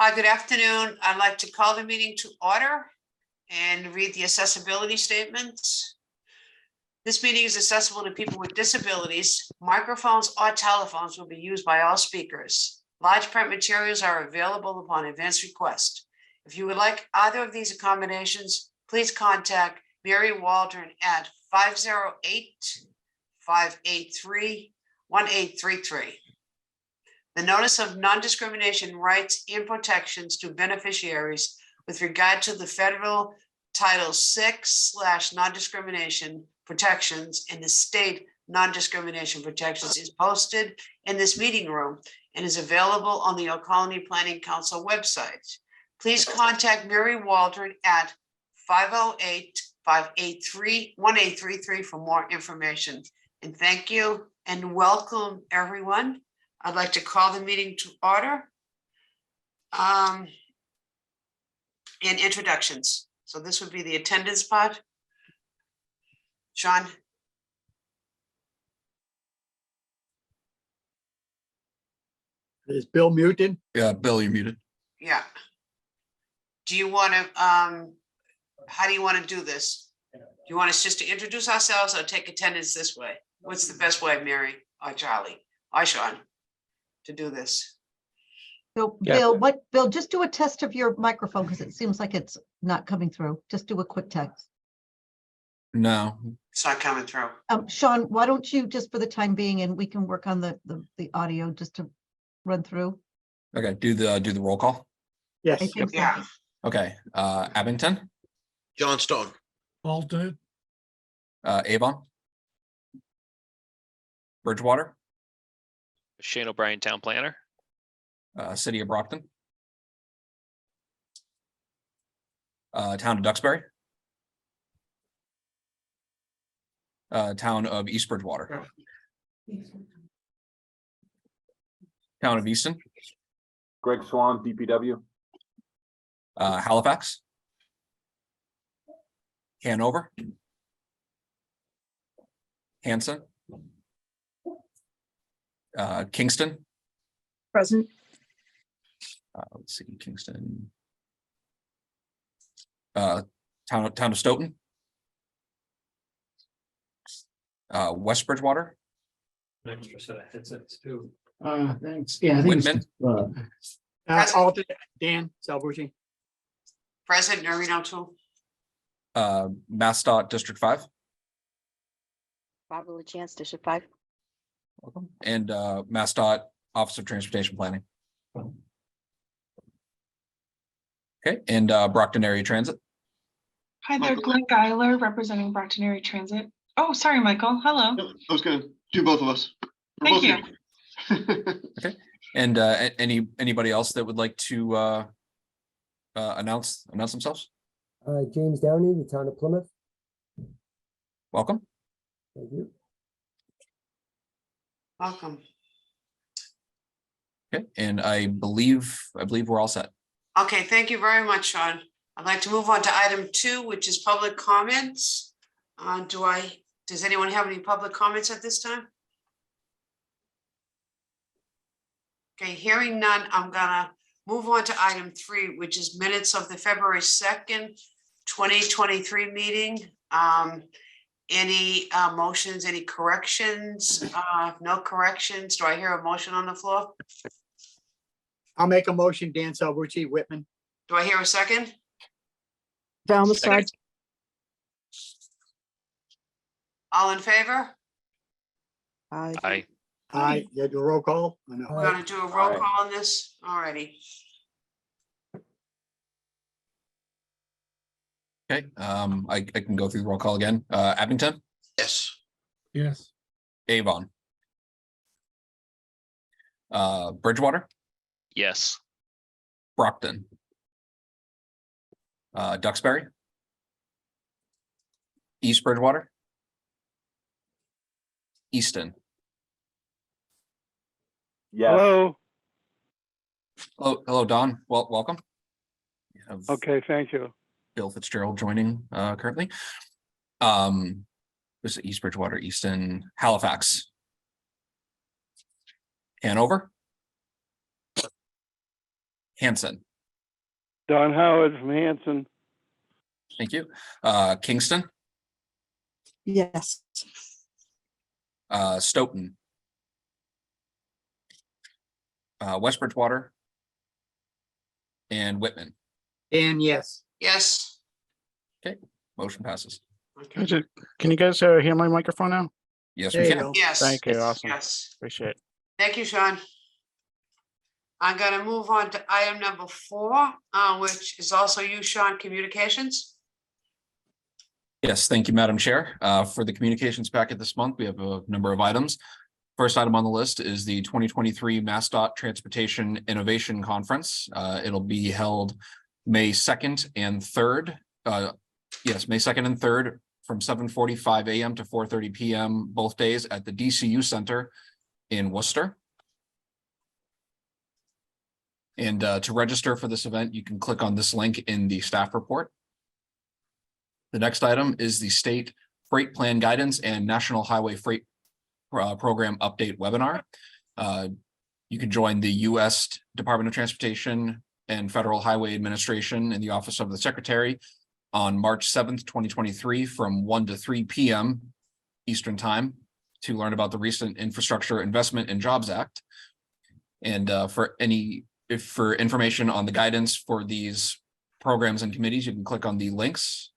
Hi, good afternoon. I'd like to call the meeting to order and read the accessibility statements. This meeting is accessible to people with disabilities. Microphones or telephones will be used by all speakers. Large print materials are available upon advance request. If you would like either of these accommodations, please contact Mary Waldron at 508-583-1833. The notice of non-discrimination rights and protections to beneficiaries with regard to the federal Title VI/non-discrimination protections and the state non-discrimination protections is posted in this meeting room and is available on the Old Colony Planning Council website. Please contact Mary Waldron at 508-583-1833 for more information. And thank you and welcome, everyone. I'd like to call the meeting to order. And introductions. So this would be the attendance part. Sean? Is Bill muted? Yeah, Bill, you're muted. Yeah. Do you want to, how do you want to do this? Do you want us just to introduce ourselves or take attendance this way? What's the best way, Mary or Charlie or Sean, to do this? So Yeah. Bill, just do a test of your microphone because it seems like it's not coming through. Just do a quick test. No. It's not coming through. Sean, why don't you just for the time being, and we can work on the audio just to run through. Okay, do the roll call. Yes. I think so. Yeah. Okay, Abington, John Stone. Alden. Avon, Bridgewater, Shane O'Brien, Town Planner. City of Brockton, Town of Duxbury, Town of East Bridgewater, Town of Easton, Greg Swan, DPW. Halifax, Hanover, Hanson, Kingston. Present. Let's see, Kingston. Town of Stoughton. West Bridgewater, Extra set of headsets too. Thanks. Yeah, I think Whitman, alternate Dan Salvucci. President Noreen O'Toole. MassDOT District 5. Barbara LaChance, District 5. Welcome. And MassDOT Office of Transportation Planning. Okay, and Brockton Area Transit. Hi there, Glenn Geiler, representing Brockton Area Transit. Oh, sorry, Michael. Hello. I was gonna do both of us. Thank you. Okay, and anybody else that would like to announce themselves? James Downey, the town of Plymouth. Welcome. Thank you. Welcome. Okay, and I believe we're all set. Okay, thank you very much, Sean. I'd like to move on to item 2, which is public comments. Does anyone have any public comments at this time? Okay, hearing none, I'm gonna move on to item 3, which is minutes of the February 2nd, 2023 meeting. Any motions, any corrections? No corrections. Do I hear a motion on the floor? I'll make a motion, Dan Salvucci, Whitman. Do I hear a second? Velma Second. Sarge. All in favor? Aye. Aye, you do a roll call? I know. We're gonna do a roll Aye. call on this. Alrighty. Okay, I can go through the roll call again. Abington, Yes. Yes. Avon, Bridgewater, Yes. Brockton, Duxbury, East Bridgewater, Easton. Yes. Hello. Hello, Don. Welcome. You have Okay, thank you. Bill Fitzgerald joining currently. This is East Bridgewater, Easton, Halifax, Hanover, Hanson, Don Howard from Hanson. Thank you. Kingston, Yes. Stoughton. West Bridgewater. And Whitman. Dan, yes. Yes. Motion passes. Okay. Can you guys hear my microphone now? Yes, There we you can. go. Yes. Thank you, awesome. Yes. Appreciate it. Thank you, Sean. I'm gonna move on to item number 4, which is also you, Sean, communications. Yes, thank you, Madam Chair. For the communications packet this month, we have a number of items. First item on the list is the 2023 MassDOT Transportation Innovation Conference. It'll be held May 2nd and 3rd. May 2nd and 3rd from 7:45 a.m. to 4:30 p.m. both days at the DCU Center in Worcester. And to register for this event, you can click on this link in the staff report. The next item is the State Freight Plan Guidance and National Highway Freight Program Update webinar. You can join the U.S. Department of Transportation and Federal Highway Administration in the Office of the Secretary on March 7th, 2023 from 1 to 3 p.m. Eastern Time to learn about the recent Infrastructure Investment and Jobs Act. And for information on the guidance for these programs and committees, you can click on the links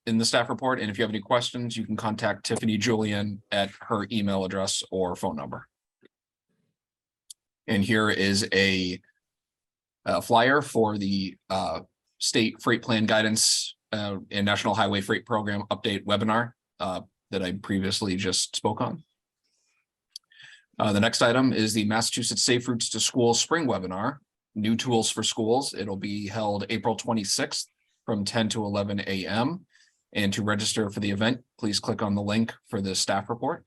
in the staff report. And if you have any questions, you can contact Tiffany Julian at her email address or phone number. And here is a flyer for the State Freight Plan Guidance and National Highway Freight Program Update webinar that I previously just spoke on. The next item is the Massachusetts Safe Routes to School Spring Webinar, New Tools for Schools. It'll be held April 26th from 10 to 11 a.m. And to register for the event, please click on the link for the staff report.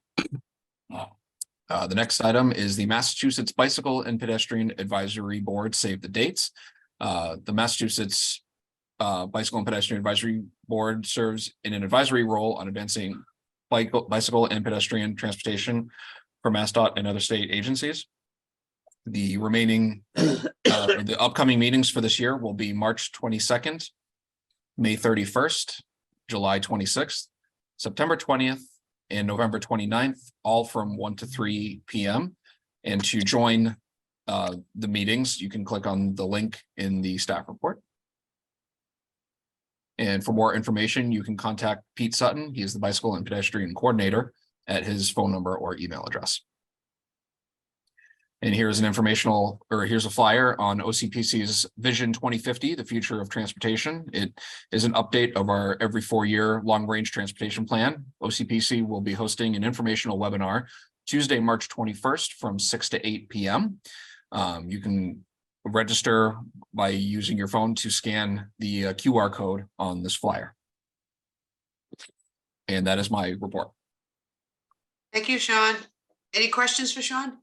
The next item is the Massachusetts Bicycle and Pedestrian Advisory Board Save the Dates. The Massachusetts Bicycle and Pedestrian Advisory Board serves in an advisory role on advancing bicycle and pedestrian transportation for MassDOT and other state agencies. The remaining, the upcoming meetings for this year will be March 22nd, May 31st, July 26th, September 20th, and November 29th, all from 1 to 3 p.m. And to join the meetings, you can click on the link in the staff report. And for more information, you can contact Pete Sutton. He is the bicycle and pedestrian coordinator at his phone number or email address. And here's an here's a flyer on OCPC's Vision 2050, the future of transportation. It is an update of our every 4-year long-range transportation plan. OCPC will be hosting an informational webinar Tuesday, March 21st from 6 to 8 p.m. You can register by using your phone to scan the QR code on this flyer. And that is my report. Thank you, Sean. Any questions for Sean?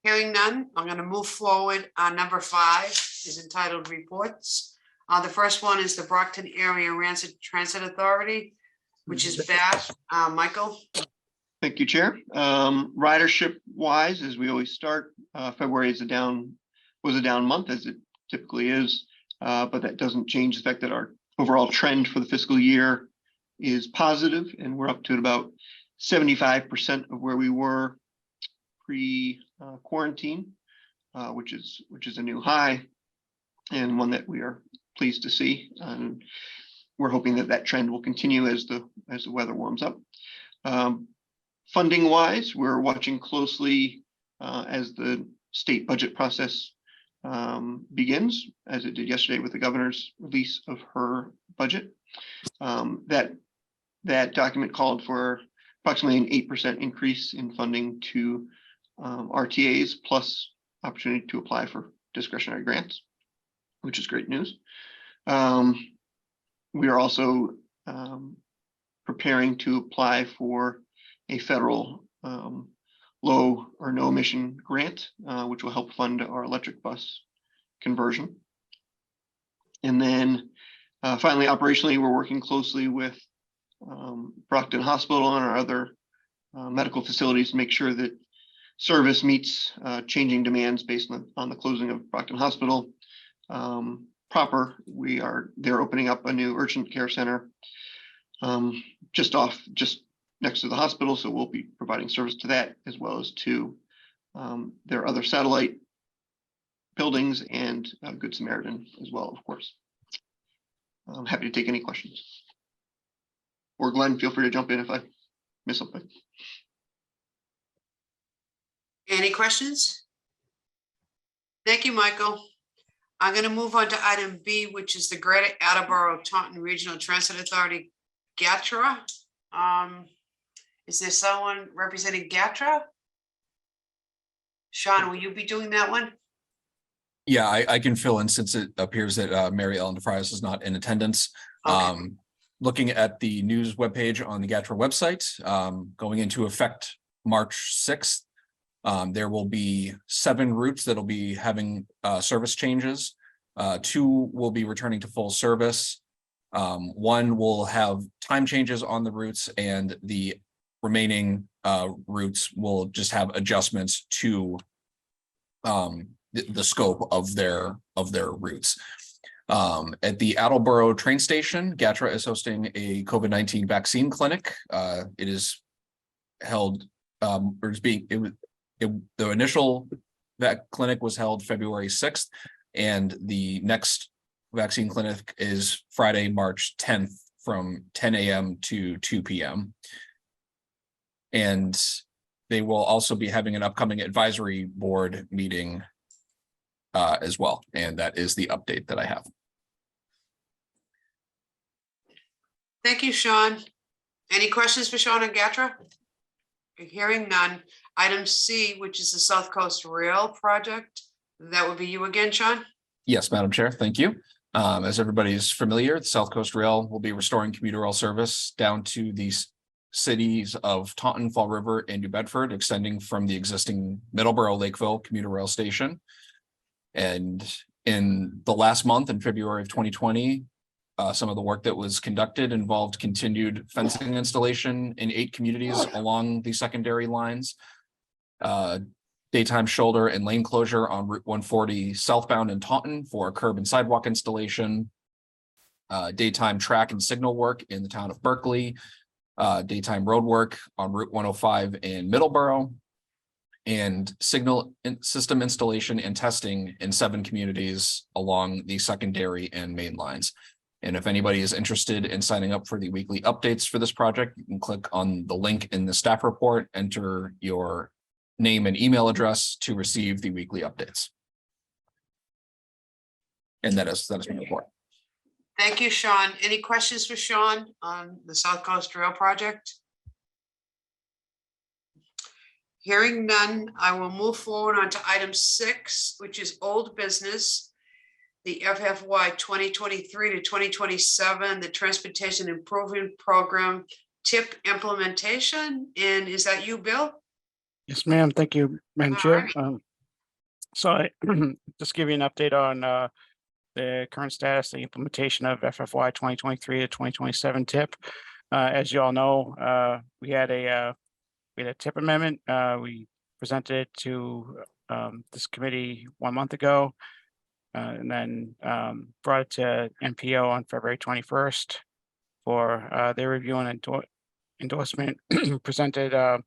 Hearing none, I'm going to move forward. Number 5 is entitled Reports. The first one is the Brockton Area Transit Authority, which is Beth. Michael? Thank you, Chair. Ridership wise, as we always start, February was a down month, as it typically is, but that doesn't change the fact that our overall trend for the fiscal year is positive, and we're up to about 75% of where we were pre-quarantine, which is a new high and one that we are pleased to see. And we're hoping that that trend will continue as the weather warms up. Funding wise, we're watching closely as the state budget process begins, as it did yesterday with the governor's release of her budget. That document called for approximately an 8% increase in funding to RTAs, plus opportunity to apply for discretionary grants, which is great news. We are also preparing to apply for a federal low or no emission grant, which will help fund our electric bus conversion. And then finally, operationally, we're working closely with Brockton Hospital and our other medical facilities to make sure that service meets changing demands based on the closing of Brockton Hospital. proper, they're opening up a new urgent care center just next to the hospital. So we'll be providing service to that as well as to their other satellite buildings and Good Samaritan as well, of course. I'm happy to take any questions. Or Glenn, feel free to jump in if I miss something. Any questions? Thank you, Michael. I'm going to move on to item B, which is the Greater Attleboro Taunton Regional Transit Authority, GATRA. Is there someone representing GATRA? Sean, will you be doing that one? Yeah, I can fill in since it appears that Mary Ellen DeFrias is not in attendance. Okay. Looking at the news webpage on the GATRA website, going into effect March 6th, there will be 7 routes that'll be having service changes. 2 will be returning to full service. 1 will have time changes on the routes, and the remaining routes will just have adjustments to the scope of their routes. At the Attleboro train station, GATRA is hosting a COVID-19 vaccine clinic. It is held, or is being, the initial clinic was held February 6th, and the next vaccine clinic is Friday, March 10th from 10 a.m. to 2 p.m. And they will also be having an upcoming advisory board meeting as well. And that is the update that I have. Thank you, Sean. Any questions for Sean on GATRA? Hearing none. Item C, which is the South Coast Rail Project. That would be you again, Sean? Yes, Madam Chair, thank you. As everybody's familiar, the South Coast Rail will be restoring commuter rail service down to the cities of Taunton, Fall River, and New Bedford, extending from the existing Middleborough Lakeville commuter rail station. And in the last month, in February of 2020, some of the work that was conducted involved continued fencing installation in 8 communities along the secondary lines, daytime shoulder and lane closure on Route 140 southbound in Taunton for curb and sidewalk installation, daytime track and signal work in the town of Berkeley, daytime road work on Route 105 in Middleborough, and signal system installation and testing in 7 communities along the secondary and main lines. And if anybody is interested in signing up for the weekly updates for this project, you can click on the link in the staff report, enter your name and email address to receive the weekly updates. And that is my report. Thank you, Sean. Any questions for Sean on the South Coast Rail Project? Hearing none, I will move forward on to item 6, which is old business. The FFY 2023 to 2027, the Transportation Improvement Program TIP implementation. And is that you, Bill? Yes, ma'am. Thank you, Madam All Chair. right. So I just give you an update on the current status, the implementation of FFY 2023 to 2027 TIP. As you all know, we had a TIP amendment. We presented it to this committee 1 month ago, and then brought it to MPO on February 21st for their review and endorsement. Presented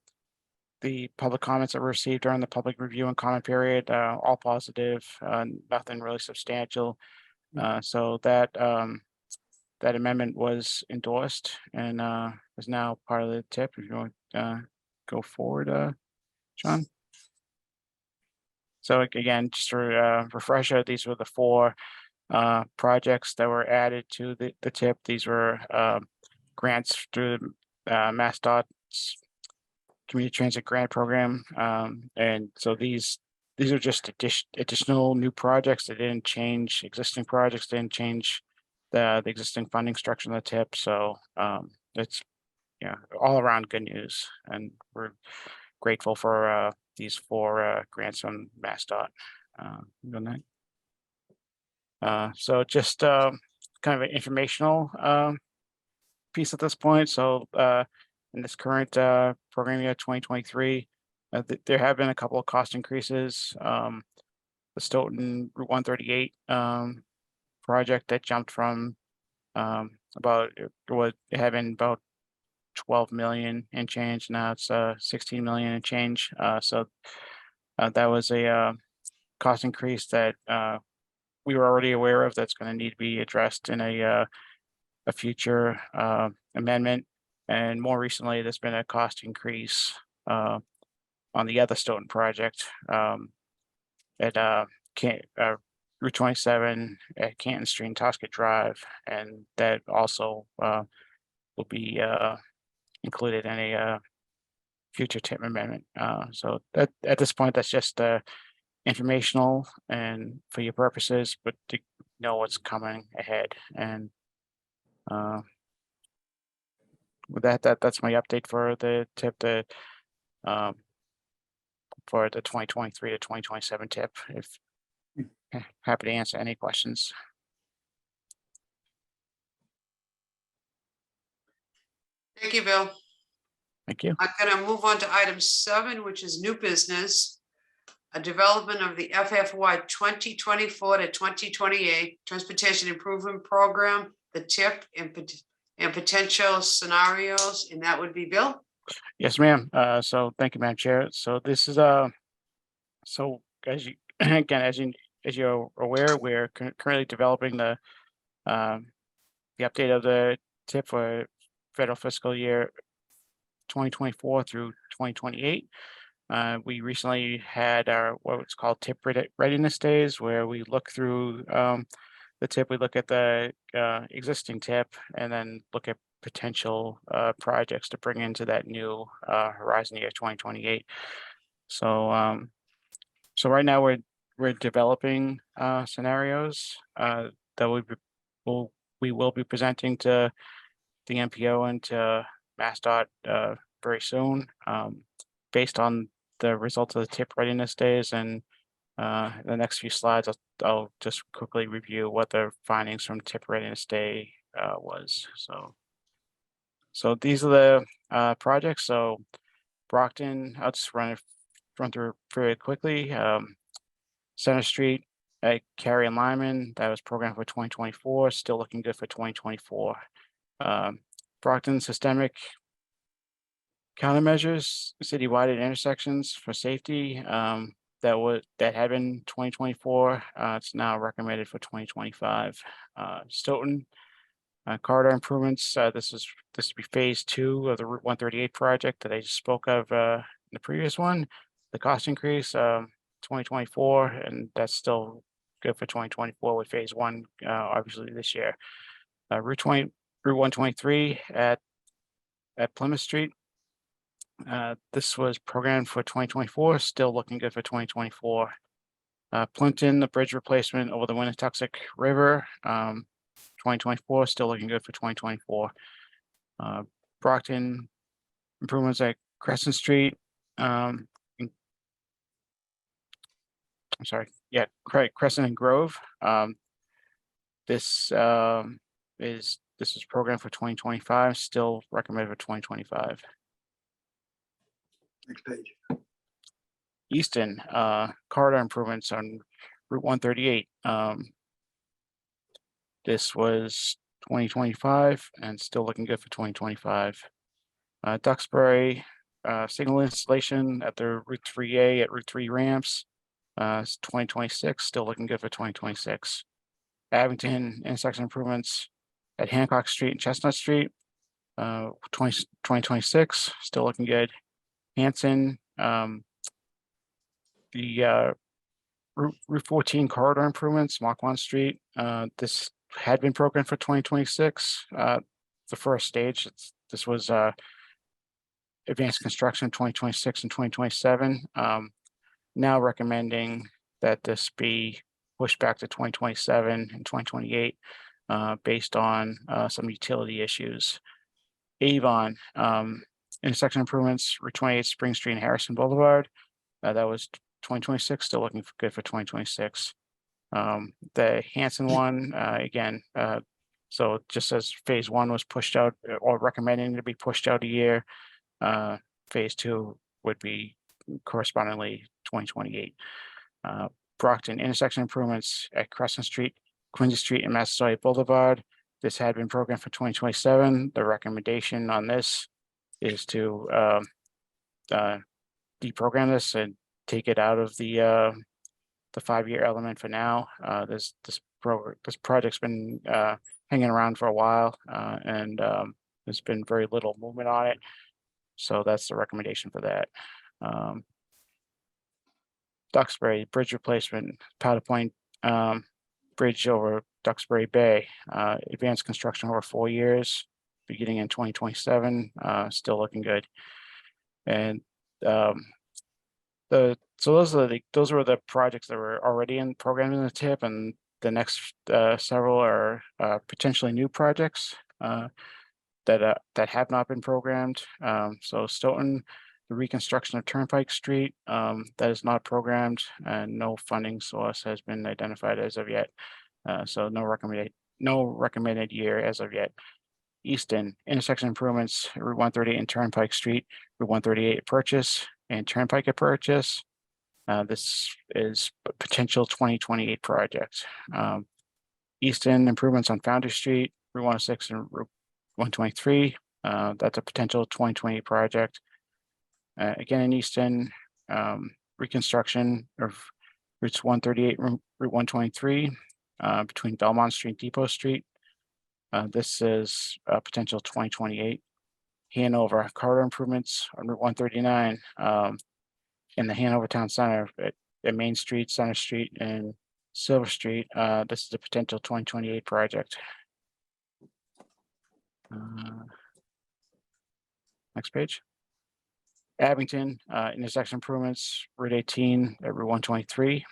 the public comments that were received during the public review and comment period, all positive, nothing really substantial. So that amendment was endorsed and is now part of the TIP. If you want to go forward, Sean. So again, just a refresher, these were the 4 projects that were added to the TIP. These were grants through the MassDOT's Community Transit Grant Program. And so these are just additional new projects that didn't change existing projects, didn't change the existing funding structure in the TIP. So it's all around good news. And we're grateful for these 4 grants from MassDOT. So just kind of an informational piece at this point. So in this current program year 2023, there have been a couple of cost increases. Stoughton Route 138 project that jumped from about it had been about 12 million and change. Now it's 16 million and change. So that was a cost increase that we were already aware of. That's going to need to be addressed in a future amendment. And more recently, there's been a cost increase on the other Stoughton project at Route 27 at Canton Street and Tosca Drive, and that also will be included in a future TIP amendment. So that at this point, that's just informational and for your purposes, but to know what's coming ahead. And with that's my update for the TIP. For the 2023 to 2027 TIP. If happy to answer any questions. Thank you, Bill. Thank you. I'm gonna move on to item 7, which is new business. A development of the FFY 2024 to 2028 Transportation Improvement Program, the TIP and potential scenarios, and that would be Bill. Yes, ma'am. So thank you, Madam Chair. So this is so as you again as you're aware, we're currently developing the update of the TIP for federal fiscal year 2024 through 2028. We recently had our what's called TIP readiness days, where we look through the TIP. We look at the existing TIP and then look at potential projects to bring into that new horizon year 2028. So so right now we're developing scenarios that we will be presenting to the MPO and to MassDOT very soon, based on the results of the TIP readiness days. And the next few slides, I'll just quickly review what the findings from TIP readiness day was. So these are the projects. So Brockton, I'll just run through very quickly. Center Street at Cary and Lyman, that was programmed for 2024, still looking good for 2024. Brockton systemic countermeasures, citywide at intersections for safety, that had been 2024. It's now recommended for 2025. Stoughton corridor improvements. This would be phase 2 of the Route 138 project that I just spoke of in the previous one. The cost increase 2024, and that's still good for 2024 with phase 1, obviously this year. Route 123 at Plymouth Street. This was programmed for 2024, still looking good for 2024. Plimpton, the bridge replacement over the Winnetoxet River, 2024, still looking good for 2024. Brockton improvements at Crescent Street. I'm sorry, yeah, Crescent and Grove. This is programmed for 2025, still recommended for 2025. Next page. Easton, corridor improvements on Route 138. This was 2025 and still looking good for 2025. Duxbury, signal installation at the Route 3A at Route 3 ramps. It's 2026, still looking good for 2026. Abington intersection improvements at Hancock Street and Chestnut Street, 2026, still looking good. Hanson, the Route 14 corridor improvements, Mach 1 Street. This had been programmed for 2026. The first stage, this was advanced construction 2026 and 2027. Now recommending that this be pushed back to 2027 and 2028 based on some utility issues. Avon, intersection improvements, Route 28 Spring Street and Harrison Boulevard. That was 2026, still looking good for 2026. The Hanson one, again, so just as phase 1 was pushed out or recommending to be pushed out a year, phase 2 would be correspondingly 2028. Brockton intersection improvements at Crescent Street, Quincy Street, and Massasoit Boulevard. This had been programmed for 2027. The recommendation on this is to deprogram this and take it out of the 5-year element for now. This project's been hanging around for a while, and there's been very little movement on it. So that's the recommendation for that. Duxbury Bridge replacement, Powder Point Bridge over Duxbury Bay, advanced construction over 4 years, beginning in 2027, still looking good. And so those were the projects that were already in programming the TIP, and the next several are potentially new projects that have not been programmed. So Stoughton, the reconstruction of Turnpike Street, that is not programmed, and no funding source has been identified as of yet. So no recommended year as of yet. Easton intersection improvements, Route 138 and Turnpike Street, Route 138 at Purchase and Turnpike at Purchase. This is a potential 2028 project. Easton improvements on Foundry Street, Route 106 and Route 123. That's a potential 2028 project. Again, in Easton, reconstruction of routes 138, Route 123, between Belmont Street and Depot Street. This is a potential 2028. Hanover corridor improvements on Route 139 in the Hanover Town Center at Main Street, Center Street, and Silver Street. This is a potential 2028 project. Next page. Abington intersection improvements, Route 18 at Route 123.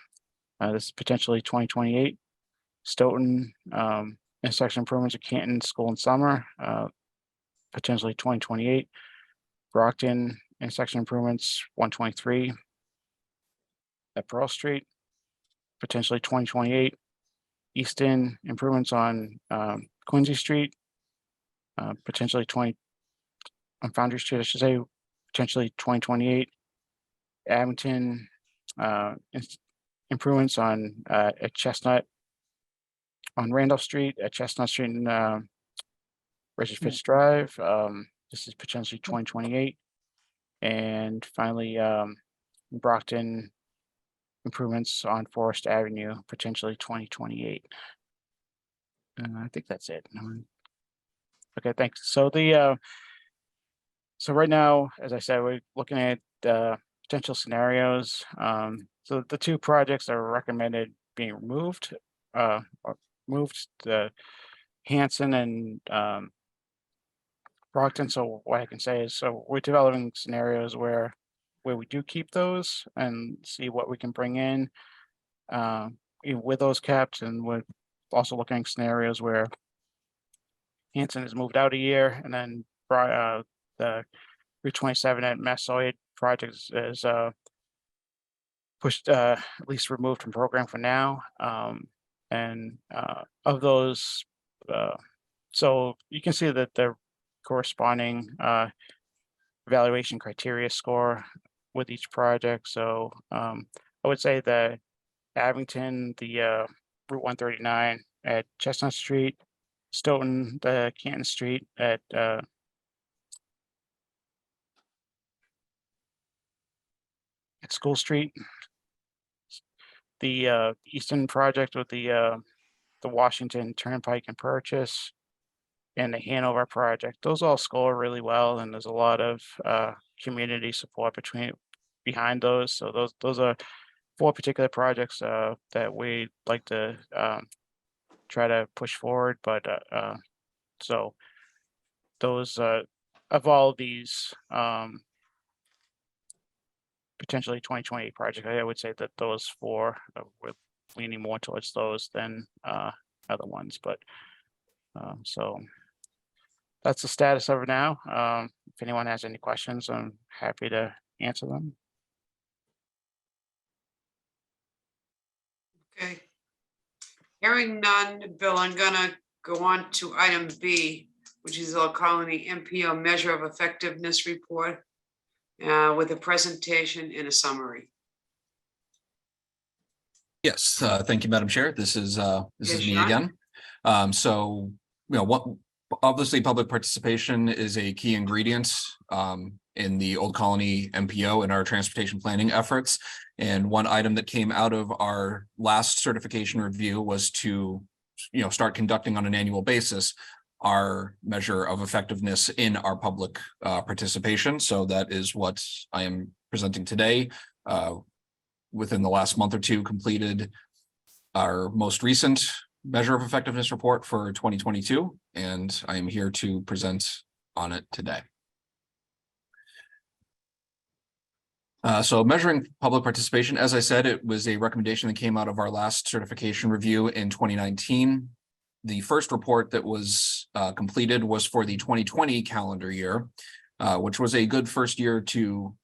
This is potentially 2028. Stoughton intersection improvements at Canton School and Summer, potentially 2028. Brockton intersection improvements 123 at Pearl Street, potentially 2028. Easton improvements on Quincy Street, potentially on Foundry Street, I should say, potentially 2028. Abington improvements on at Chestnut, on Randolph Street, at Chestnut Street and Richard Fitz Drive. This is potentially 2028. And finally, Brockton improvements on Forest Avenue, potentially 2028. I think that's it. Okay, thanks. So so right now, as I said, we're looking at potential scenarios. So the two projects that are recommended being removed, the Hanson and Brockton. So what I can say is, so we're developing scenarios where we do keep those and see what we can bring in with those caps, and we're also looking at scenarios where Hanson is moved out a year, and then the Route 27 at Massasoit project is pushed, at least removed from program for now. And of those, so you can see that the corresponding evaluation criteria score with each project. So I would say that Abington, the Route 139 at Chestnut Street, Stoughton, the Canton Street at School Street, the Easton project with the Washington Turnpike and Purchase, and the Hanover project. Those all score really well, and there's a lot of community support behind those. So those are 4 particular projects that we like to try to push forward. But so those of all these potentially 2028 projects, I would say that those 4 we're leaning more towards those than other ones. But so that's the status of it now. If anyone has any questions, I'm happy to answer them. Okay. Hearing none, Bill, I'm gonna go on to item B, which is I'll call the MPO Measure of Effectiveness Report with a presentation and a summary. Yes, thank you, Madam Chair. This is Yes, me Sean? again. So, what obviously public participation is a key ingredient in the Old Colony MPO and our transportation planning efforts. And one item that came out of our last certification review was to, start conducting on an annual basis our measure of effectiveness in our public participation. So that is what I am presenting today. Within the last month or two, completed our most recent measure of effectiveness report for 2022, and I am here to present on it today. So measuring public participation, as I said, it was a recommendation that came out of our last certification review in 2019. The first report that was completed was for the 2020 calendar year, which was a good first year to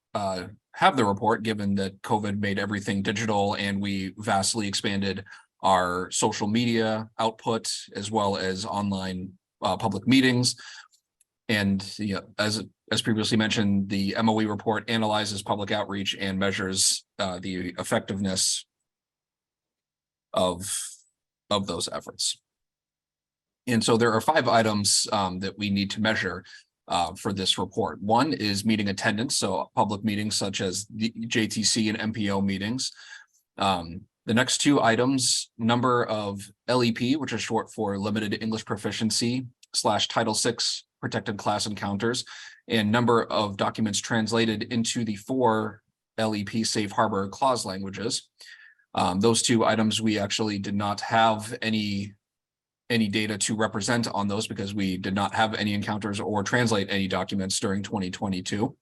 have the report, given that COVID made everything digital and we vastly expanded our social media output as well as online public meetings. And as previously mentioned, the MOE report analyzes public outreach and measures the effectiveness of those efforts. And so there are 5 items that we need to measure for this report. One is meeting attendance, so public meetings such as the JTC and MPO meetings. The next 2 items, number of LEP, which is short for limited English proficiency / Title VI protected class encounters, and number of documents translated into the 4 LEP safe harbor clause languages. Those 2 items, we actually did not have any data to represent on those because we did not have any encounters or translate any documents during 2022.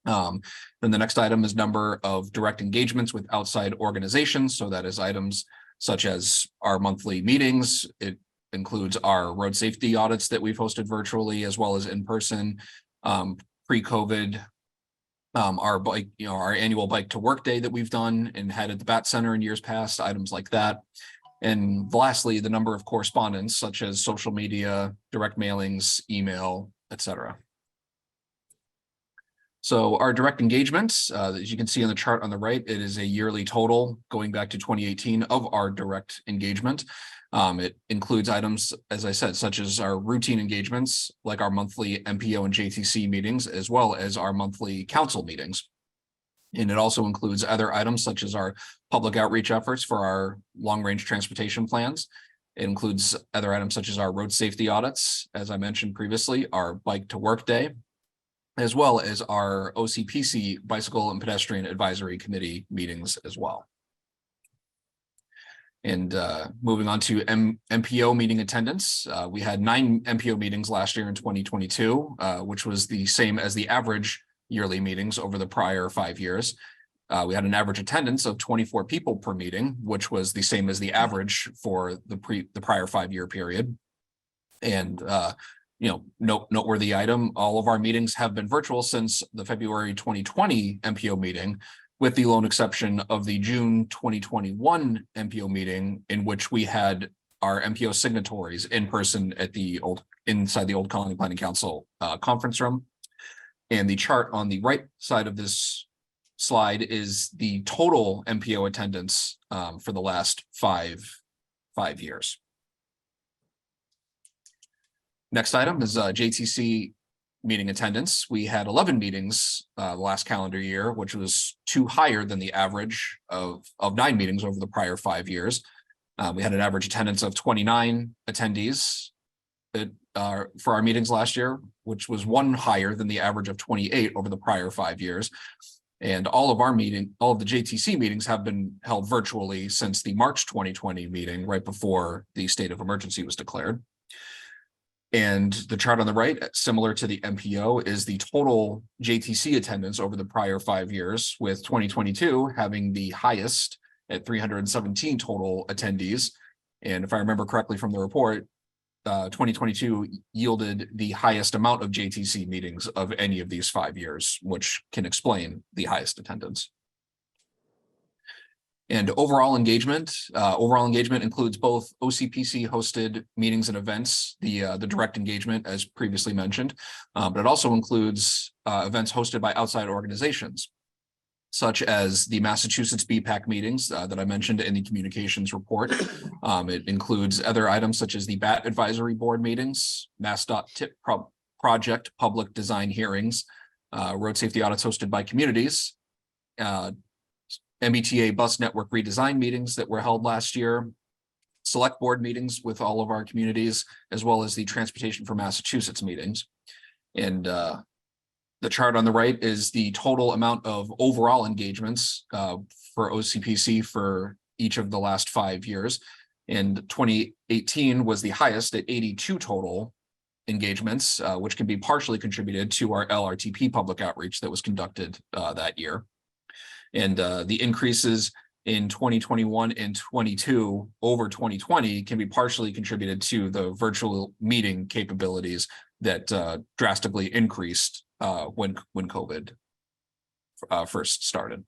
Then the next item is number of direct engagements with outside organizations. So that is items such as our monthly meetings. It includes our road safety audits that we've hosted virtually as well as in person. Pre-COVID, our annual bike to work day that we've done and had at the BAT Center in years past, items like that. And lastly, the number of correspondence such as social media, direct mailings, email, etc. So our direct engagements, as you can see on the chart on the right, it is a yearly total going back to 2018 of our direct engagement. It includes items, as I said, such as our routine engagements, like our monthly MPO and JTC meetings, as well as our monthly council meetings. And it also includes other items such as our public outreach efforts for our long-range transportation plans. It includes other items such as our road safety audits, as I mentioned previously, our bike to work day, as well as our OCPC Bicycle and Pedestrian Advisory Committee meetings as well. And moving on to MPO meeting attendance, we had 9 MPO meetings last year in 2022, which was the same as the average yearly meetings over the prior 5 years. We had an average attendance of 24 people per meeting, which was the same as the average for the prior 5-year period. And noteworthy item, all of our meetings have been virtual since the February 2020 MPO meeting, with the lone exception of the June 2021 MPO meeting, in which we had our MPO signatories in person at inside the Old Colony Planning Council conference room. And the chart on the right side of this slide is the total MPO attendance for the last five years. Next item is JTC meeting attendance. We had 11 meetings last calendar year, which was 2 higher than the average of 9 meetings over the prior 5 years. We had an average attendance of 29 attendees for our meetings last year, which was 1 higher than the average of 28 over the prior 5 years. And all of the JTC meetings have been held virtually since the March 2020 meeting, right before the state of emergency was declared. And the chart on the right, similar to the MPO, is the total JTC attendance over the prior 5 years, with 2022 having the highest at 317 total attendees. And if I remember correctly from the report, 2022 yielded the highest amount of JTC meetings of any of these 5 years, which can explain the highest attendance. And overall engagement includes both OCPC hosted meetings and events, the direct engagement as previously mentioned, but it also includes events hosted by outside organizations. such as the Massachusetts BPAC meetings that I mentioned in the communications report. It includes other items such as the BAT Advisory Board meetings, MassDOT TIP project public design hearings, road safety audits hosted by communities, MBTA bus network redesign meetings that were held last year, select board meetings with all of our communities, as well as the Transportation for Massachusetts meetings. And the chart on the right is the total amount of overall engagements for OCPC for each of the last 5 years. And 2018 was the highest at 82 total engagements, which can be partially contributed to our LRTP public outreach that was conducted that year. And the increases in 2021 and 22 over 2020 can be partially contributed to the virtual meeting capabilities that drastically increased when COVID first started.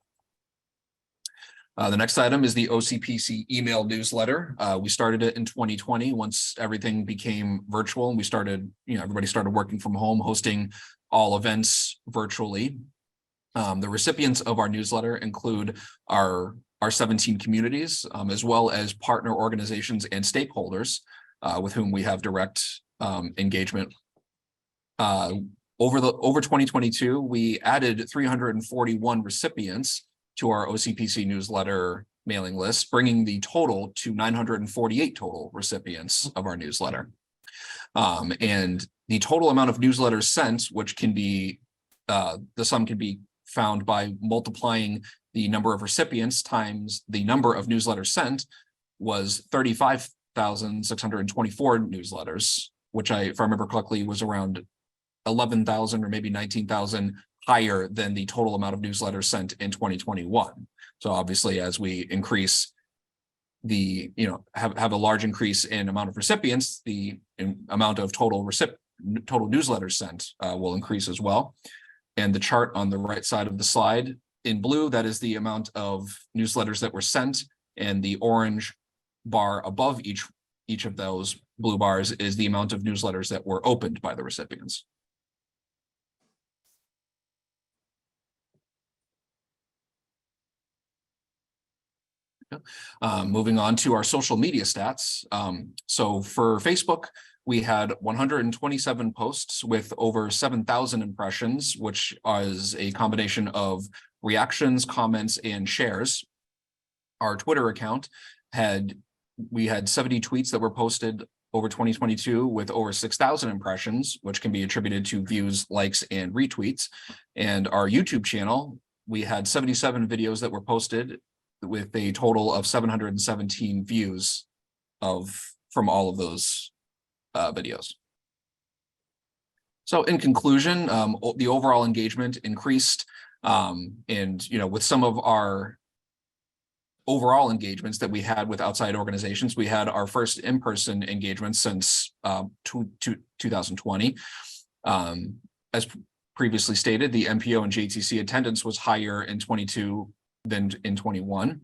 The next item is the OCPC email newsletter. We started it in 2020 once everything became virtual and we started, everybody started working from home, hosting all events virtually. The recipients of our newsletter include our 17 communities, as well as partner organizations and stakeholders with whom we have direct engagement. Over 2022, we added 341 recipients to our OCPC newsletter mailing list, bringing the total to 948 total recipients of our newsletter. And the total amount of newsletters sent, which can be, the sum can be found by multiplying the number of recipients times the number of newsletters sent, was 35,624 newsletters, which if I remember correctly, was around 11,000 or maybe 19,000 higher than the total amount of newsletters sent in 2021. So obviously, as we increase the, have a large increase in amount of recipients, the amount of total newsletters sent will increase as well. And the chart on the right side of the slide in blue, that is the amount of newsletters that were sent, and the orange bar above each of those blue bars is the amount of newsletters that were opened by the recipients. Moving on to our social media stats. So for Facebook, we had 127 posts with over 7,000 impressions, which is a combination of reactions, comments, and shares. Our Twitter account we had 70 tweets that were posted over 2022 with over 6,000 impressions, which can be attributed to views, likes, and retweets. And our YouTube channel, we had 77 videos that were posted with a total of 717 views from all of those videos. So in conclusion, the overall engagement increased, and with some of our overall engagements that we had with outside organizations, we had our first in-person engagement since 2020. As previously stated, the MPO and JTC attendance was higher in 22 than in 21.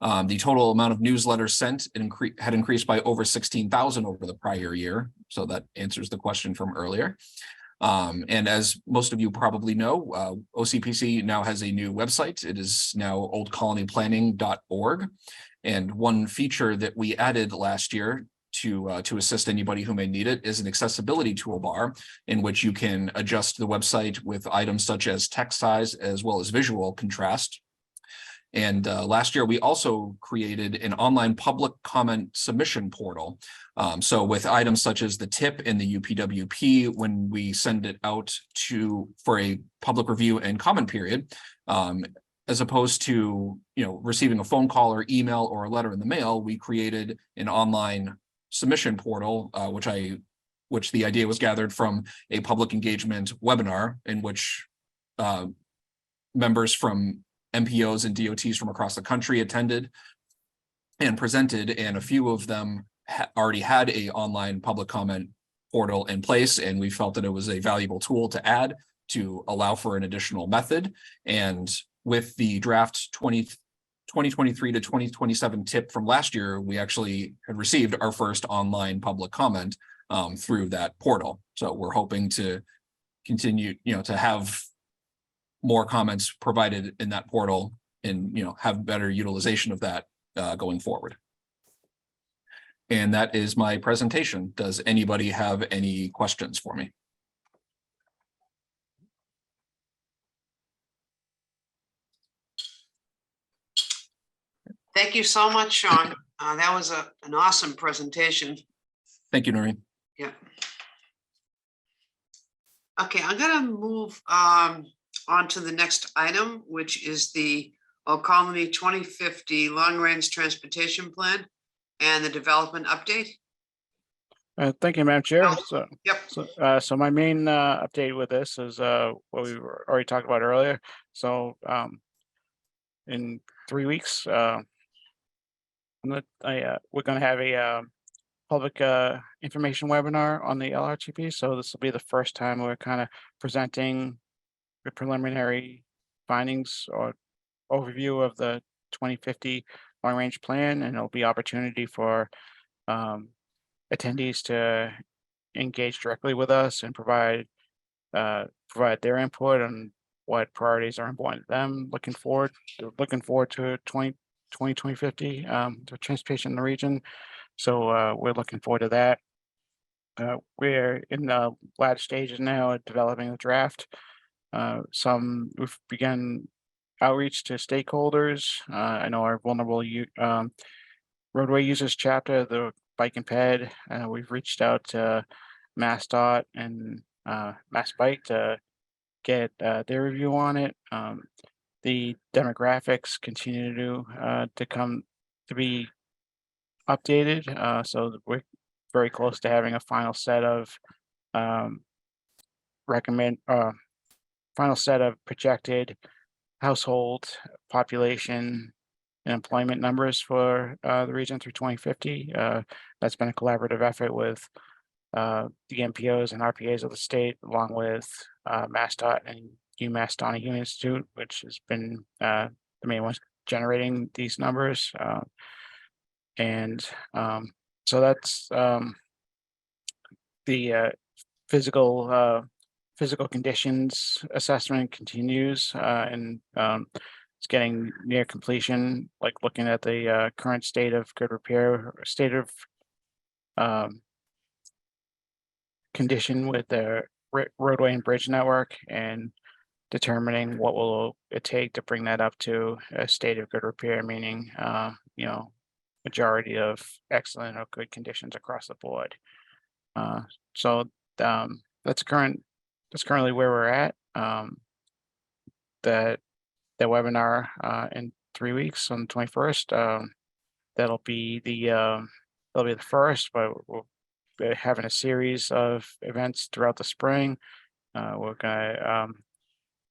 The total amount of newsletters sent had increased by over 16,000 over the prior year. So that answers the question from earlier. And as most of you probably know, OCPC now has a new website. It is now oldcolonyplanning.org. And one feature that we added last year to assist anybody who may need it is an accessibility toolbar in which you can adjust the website with items such as text size as well as visual contrast. And last year, we also created an online public comment submission portal. So with items such as the tip in the UPWP, when we send it out for a public review and comment period, as opposed to receiving a phone call or email or a letter in the mail, we created an online submission portal, which the idea was gathered from a public engagement webinar in which members from MPOs and DOTs from across the country attended and presented, and a few of them already had a online public comment portal in place, and we felt that it was a valuable tool to add to allow for an additional method. And with the draft 2023 to 2027 tip from last year, we actually had received our first online public comment through that portal. So we're hoping to continue, to have more comments provided in that portal and, have better utilization of that going forward. And that is my presentation. Does anybody have any questions for me? Thank you so much, Sean. That was an awesome presentation. Thank you, Noreen. Yeah. Okay, I'm gonna move on to the next item, which is the Old Colony 2050 Long Range Transportation Plan and the development update. Thank you, Madam Chair. Oh, Yep. So my main update with this is what we were already talked about earlier. So in 3 weeks, we're going to have a public information webinar on the LRTP. So this will be the first time we're kind of presenting the preliminary findings or overview of the 2050 long range plan, and it'll be opportunity for attendees to engage directly with us and provide their input on what priorities are important to them. Looking forward to 2050 to transportation in the region. So we're looking forward to that. We're in the latter stages now of developing the draft. We've begun outreach to stakeholders. I know our vulnerable roadway users chapter, the Bike and Ped, we've reached out to MassDOT and Mass Bike to get their review on it. The demographics continue to be updated, so we're very close to having a final set of projected household population and employment numbers for the region through 2050. That's been a collaborative effort with the MPOs and RPAs of the state, along with MassDOT and UMass Donahue Institute, which has been the main ones generating these numbers. So that's the physical conditions assessment continues, and it's getting near completion, like looking at the current state of good repair, state of condition with the roadway and bridge network, and determining what will it take to bring that up to a state of good repair, meaning majority of excellent or good conditions across the board. So that's currently where we're at. The webinar in 3 weeks on the 21st. That'll be the first, but we'll be having a series of events throughout the spring. We're gonna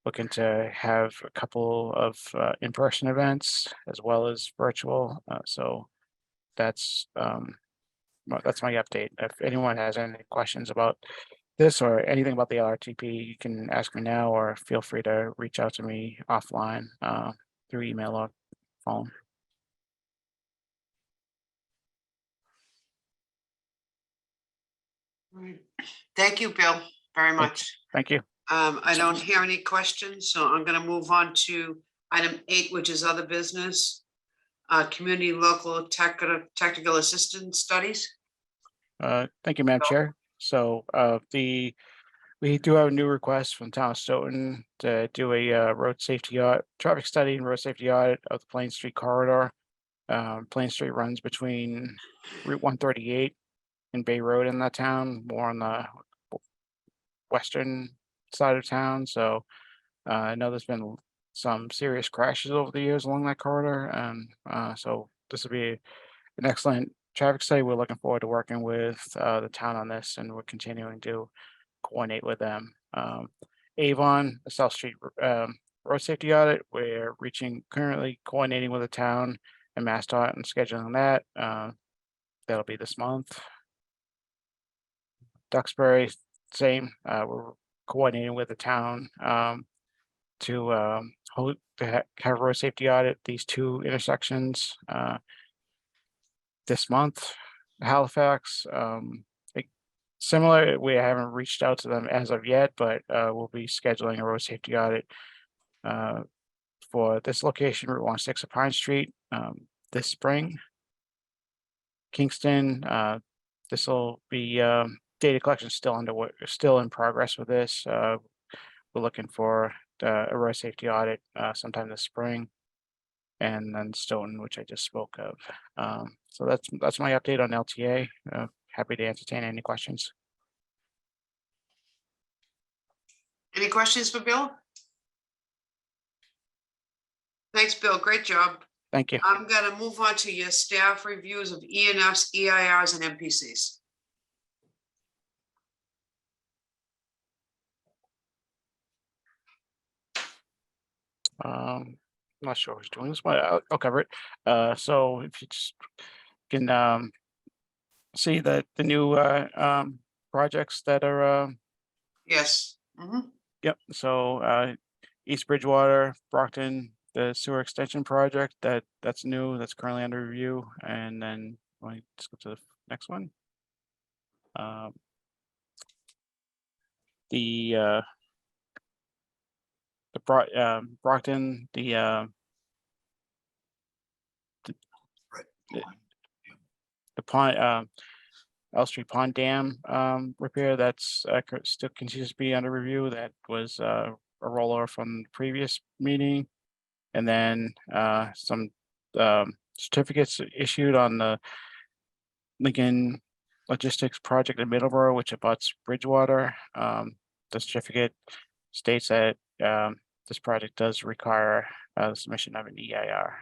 looking to have a couple of in-person events as well as virtual. So that's my update. If anyone has any questions about this or anything about the LRTP, you can ask me now, or feel free to reach out to me offline through email or phone. Right. Thank you, Bill, very much. Thank you. I don't hear any questions, so I'm going to move on to item 8, which is other business, community local technical assistance studies. Thank you, Madam Chair. So we do have a new request from the town of Stoughton to do a road safety traffic study and road safety audit of the Plain Street corridor. Plain Street runs between Route 138 and Bay Road in that town, more on the western side of town. So I know there's been some serious crashes over the years along that corridor, and so this will be an excellent traffic study. We're looking forward to working with the town on this, and we're continuing to coordinate with them. Avon, the South Street road safety audit, we're currently coordinating with the town and MassDOT and scheduling that. That'll be this month. Duxbury, same. We're coordinating with the town to have road safety audit these 2 intersections this month. Halifax, similar. We haven't reached out to them as of yet, but we'll be scheduling a road safety audit for this location, Route 106 of Pine Street, this spring. Kingston, this will be data collection still still in progress with this. We're looking for a road safety audit sometime this spring. And then Stoughton, which I just spoke of. So that's my update on LTA. Happy to entertain any questions. Any questions for Bill? Thanks, Bill. Great job. Thank you. I'm gonna move on to your staff reviews of ENFs, EIRs, and MPCs. Not sure who's doing this, but I'll cover it. So if you just can see that the new projects that are Yes. Mhm. yep. So East Bridgewater, Brockton, the sewer extension project that's new, that's currently under review, and then let me just go to the next one. The Brockton, the pond, L Street Pond Dam repair that's still continues to be under review. That was a rollover from the previous meeting. And then some certificates issued on the Lincoln Logistics Project in Middleborough, which abuts Bridgewater. The certificate states that this project does require the submission of an EIR.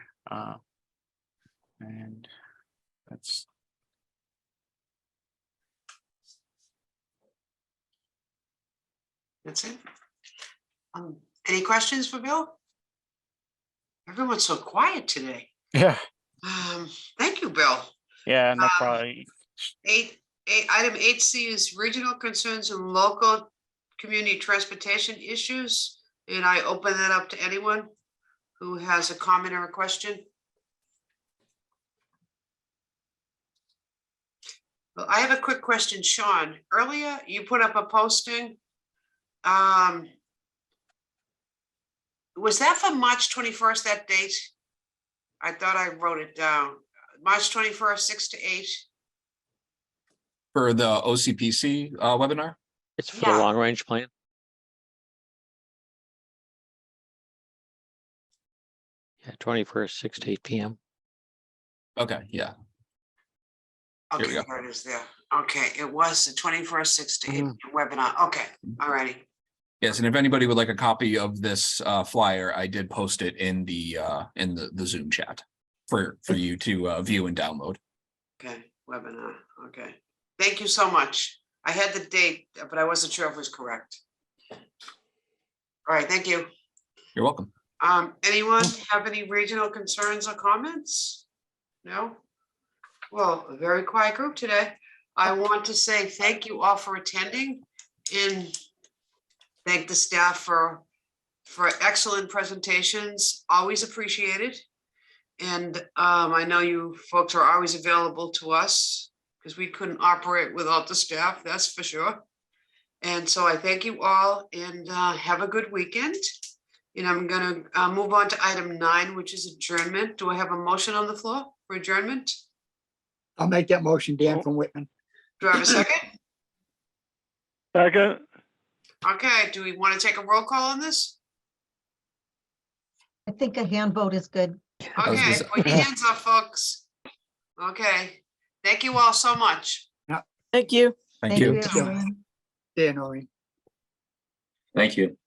And that's That's it. Any questions for Bill? Everyone's so quiet today. yeah. Thank you, Bill. Yeah, no problem. Item 8C is regional concerns and local community transportation issues. And I open that up to anyone who has a comment or a question. Well, I have a quick question, Sean. Earlier, you put up a posting. Was that for March 21st, that date? I thought I wrote it down. March 21st, 6 to 8. For the OCPC webinar? It's for the Yeah. long range plan. Yeah, 21st, 6 to 8 p.m. Okay, yeah. Here we Okay, go. there it is there. Okay, it was the 21st, 6 to 8 webinar. Okay, all righty. Yes, and if anybody would like a copy of this flyer, I did post it in the Zoom chat for you to view and download. Okay, webinar. Okay. Thank you so much. I had the date, but I wasn't sure if it was correct. All right, thank you. You're welcome. Anyone have any regional concerns or comments? No? Well, a very quiet group today. I want to say thank you all for attending and thank the staff for excellent presentations, always appreciated. And I know you folks are always available to us because we couldn't operate without the staff, that's for sure. And so I thank you all and have a good weekend. And I'm gonna move on to item 9, which is adjournment. Do I have a motion on the floor for adjournment? I'll make that motion, Dan from Whitman. Do I have a second? Second. Okay, do we want to take a roll call on this? I think a hand vote is good. was gonna Okay, say- put your hands up, folks. Okay, thank you all so much. Thank you. Thank you. Noreen. Dan, Noreen. Thank you.